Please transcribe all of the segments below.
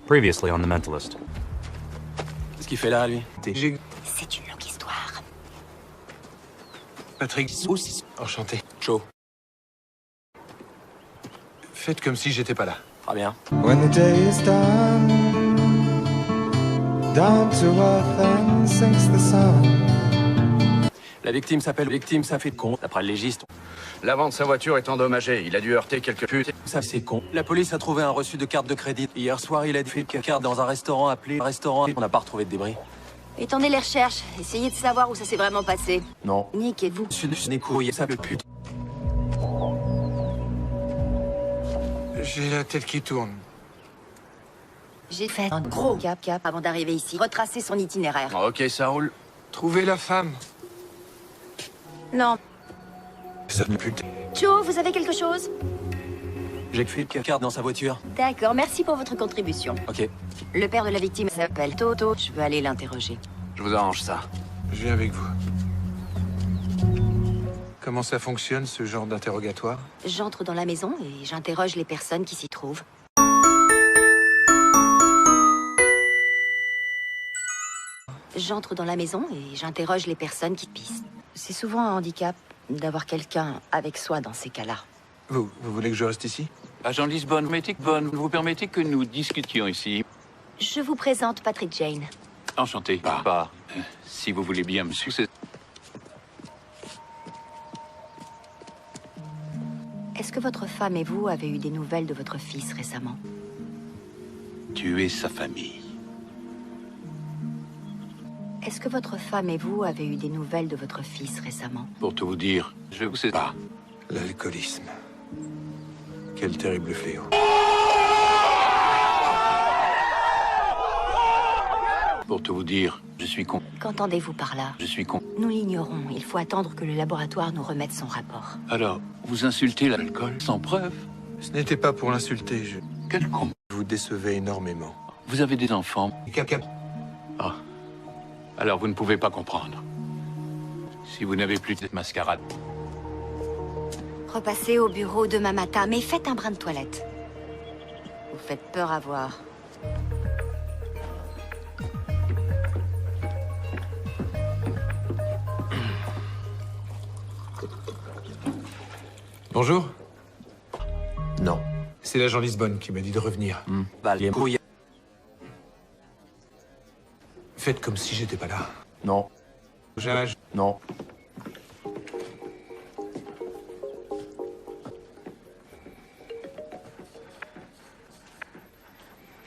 Previously on The Mentalist. Qu'est-ce qu'il fait là, lui? C'est une longue histoire. Patrick aussi. Enchanté. Chaud. Faites comme si j'étais pas là. Très bien. When the day is done, down to earth and sinks the sun. La victime s'appelle victime, ça fait con, d'après le légiste. L'avant de sa voiture est endommagée. Il a dû heurter quelques putes. Ça, c'est con. La police a trouvé un reçu de carte de crédit. Hier soir, il a fait une carte dans un restaurant appelé restaurant. On n'a pas retrouvé de débris. Étendez les recherches. Essayez de savoir où ça s'est vraiment passé. Non. Niquez-vous. Sud n'est couillé, ça peut pute. J'ai la tête qui tourne. J'ai fait un gros cap avant d'arriver ici. Retracer son itinéraire. Ok, ça roule. Trouvez la femme. Non. Ça me pute. Joe, vous avez quelque chose? J'ai fait une carte dans sa voiture. D'accord, merci pour votre contribution. Ok. Le père de la victime s'appelle Toto. Je veux aller l'interroger. Je vous arrange ça. Je viens avec vous. Comment ça fonctionne, ce genre d'interrogatoire? J'entre dans la maison et j'interroge les personnes qui s'y trouvent. J'entre dans la maison et j'interroge les personnes qui pissent. C'est souvent un handicap d'avoir quelqu'un avec soi dans ces cas-là. Vous voulez que je reste ici? Agent Lisbonne, vous permettez que nous discutions ici? Je vous présente Patrick Jane. Enchanté. Si vous voulez bien me succéder. Est-ce que votre femme et vous avez eu des nouvelles de votre fils récemment? Tuer sa famille. Est-ce que votre femme et vous avez eu des nouvelles de votre fils récemment? Pour tout vous dire, je vous sais pas. L'alcoolisme. Quel terrible fléau. Pour tout vous dire, je suis con. Qu'entendez-vous par là? Je suis con. Nous l'ignorons. Il faut attendre que le laboratoire nous remette son rapport. Alors, vous insultez l'alcool sans preuve? Ce n'était pas pour l'insulter, Quel con. vous décevez énormément. Vous avez des enfants. Caca. Ah. Alors vous ne pouvez pas comprendre. Si vous n'avez plus de mascarade. Repassez au bureau demain matin, mais faites un brin de toilette. Vous faites peur à voir. Bonjour. Non. C'est l'agent Lisbonne qui m'a dit de revenir. Les couilles. Faites comme si j'étais pas là. Non. J'ai un âge. Non.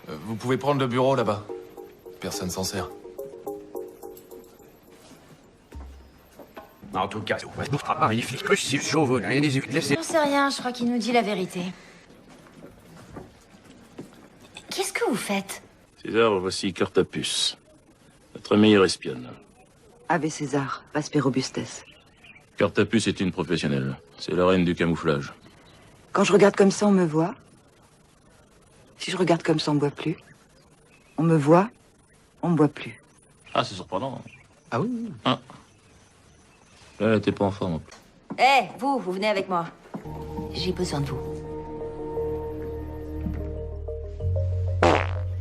Vous pouvez prendre le bureau là-bas. Personne s'en sert. En tout cas, magnifique. Si je veux, laissez. J'en sais rien, je crois qu'il nous dit la vérité. Qu'est-ce que vous faites? César, voici Cartapus, notre meilleur espionne. Ave César, Pasper Robustes. Cartapus est une professionnelle. C'est la reine du camouflage. Quand je regarde comme ça, on me voit. Si je regarde comme ça, on me voit plus. On me voit, on me voit plus. Ah, c'est surprenant. Ah oui? Ah. Là, t'es pas en forme. Eh, vous venez avec moi. J'ai besoin de vous.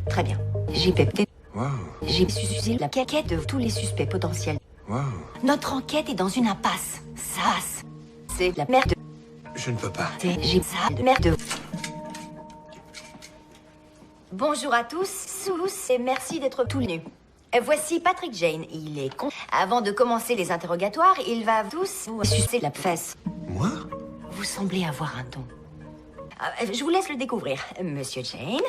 Très bien. J'ai pépé. Waouh. J'ai suivi la quête de tous les suspects potentiels. Waouh. Notre enquête est dans une impasse. Ça, c'est la merde. Je ne peux pas. J'ai ça de merde. Bonjour à tous et merci d'être tous nus. Voici Patrick Jane. Il est con. Avant de commencer les interrogatoires, il va tous vous sucer la fesse. Moi? Vous semblez avoir un don. Je vous laisse le découvrir, Monsieur Jane.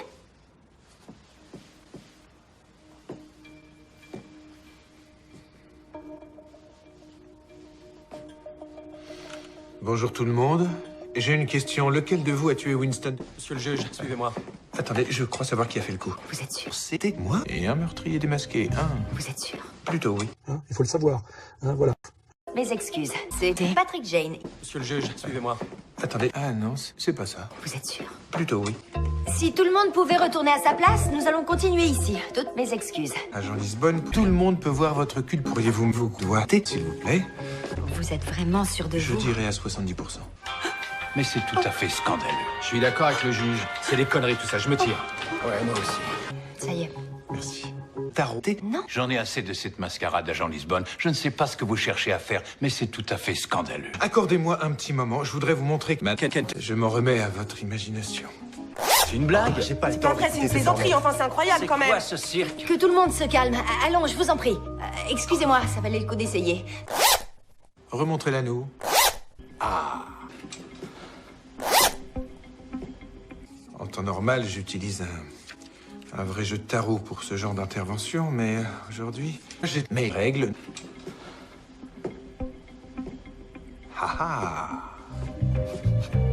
Bonjour tout le monde. J'ai une question. Lequel de vous a tué Winston? Monsieur le juge, suivez-moi. Attendez, je crois savoir qui a fait le coup. Vous êtes sûr? C'était moi. Et un meurtrier démasqué. Vous êtes sûr? Plutôt oui. Il faut le savoir. Voilà. Mes excuses. C'était Patrick Jane. Monsieur le juge, suivez-moi. Attendez. Ah non, c'est pas ça. Vous êtes sûr? Plutôt oui. Si tout le monde pouvait retourner à sa place, nous allons continuer ici. Toutes mes excuses. Agent Lisbonne, tout le monde peut voir votre cul. Pourriez-vous vous doigter, s'il vous plaît? Vous êtes vraiment sûr de Je vous? dirais à 70%. Mais c'est tout à fait scandaleux. Je suis d'accord avec le juge. C'est des conneries tout ça, je me tire. Ouais, moi aussi. Ça y est. Merci. Tarot. Non. J'en ai assez de cette mascarade, agent Lisbonne. Je ne sais pas ce que vous cherchez à faire, mais c'est tout à fait scandaleux. Accordez-moi un petit moment, je voudrais vous montrer que je m'en remets à votre imagination. C'est une blague. J'ai pas le temps. Après, c'est une plaisanterie, enfin, c'est incroyable quand même. C'est quoi ce cirque? Que tout le monde se calme. Allons, je vous en prie. Excusez-moi, ça valait le coup d'essayer. Remontrez-la nous. En temps normal, j'utilise un vrai jeu de tarot pour ce genre d'intervention, mais aujourd'hui, j'ai mes règles.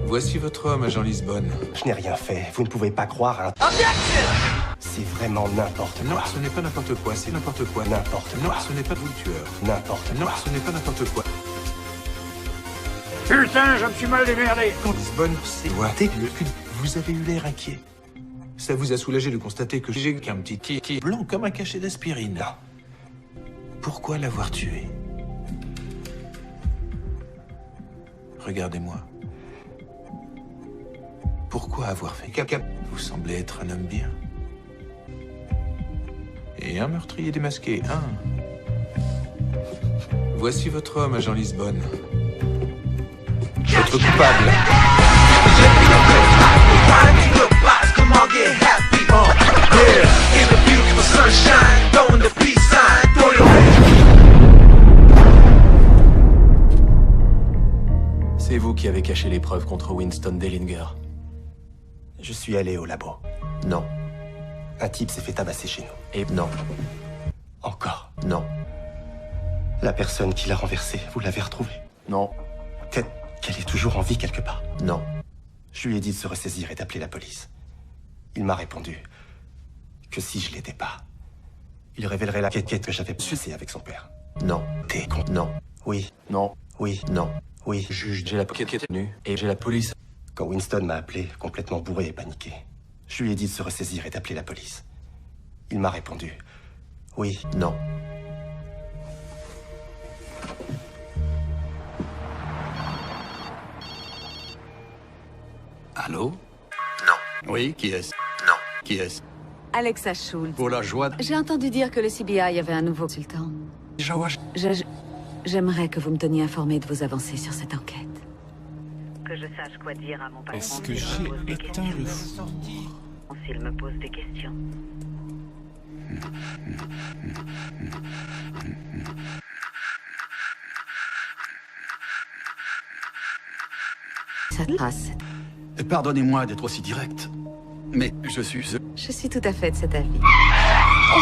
Voici votre homme, agent Lisbonne. Je n'ai rien fait. Vous ne pouvez pas croire à un... C'est vraiment n'importe quoi. Non, ce n'est pas n'importe quoi, c'est n'importe quoi. N'importe quoi. Non, ce n'est pas vous le tueur. N'importe Non, quoi. ce n'est pas n'importe quoi. Putain, je me suis mal démerdé. Lisbonne, c'est vous avez eu l'air inquiet. Ça vous a soulagé de constater que j'ai qu'un petit ticket blanc comme un cachet d'aspirine. Non. Pourquoi l'avoir tué? Regardez-moi. Pourquoi avoir fait caca? Vous semblez être un homme bien. Et un meurtrier démasqué, Voici votre homme, agent Lisbonne. Votre coupable. C'est vous qui avez caché les preuves contre Winston Dellinger. Je suis allé au labo. Non. Un type s'est fait tabasser chez nous. Et non. Encore. Non. La personne qui l'a renversé, vous l'avez retrouvée? Non. Peut-être qu'elle est toujours en vie quelque part. Non. Je lui ai dit de se ressaisir et d'appeler la police. Il m'a répondu que si je l'aidais pas, il révélerait la quête que j'avais sucée avec son père. Non. T'es con. Non. Oui. Non. Oui. Non. Oui. Juge, j'ai la quête qui est venue et j'ai la police. Quand Winston m'a appelé, complètement bourré et paniqué, je lui ai dit de se ressaisir et d'appeler la police. Il m'a répondu oui. Non. Allô? Non. Oui, qui est-ce? Non. Qui est-ce? Alexa Schultz. Pour la joie de... J'ai entendu dire que le CBI avait un nouveau consultant. J'aimerais que vous me teniez informé de vos avancées sur cette enquête. Que je sache quoi dire à mon patron. Est-ce que j'ai éteint le four? S'il me pose des questions. Ça trace. Pardonnez-moi d'être aussi direct, mais je suis... Je suis tout à fait de cet avis. Oh.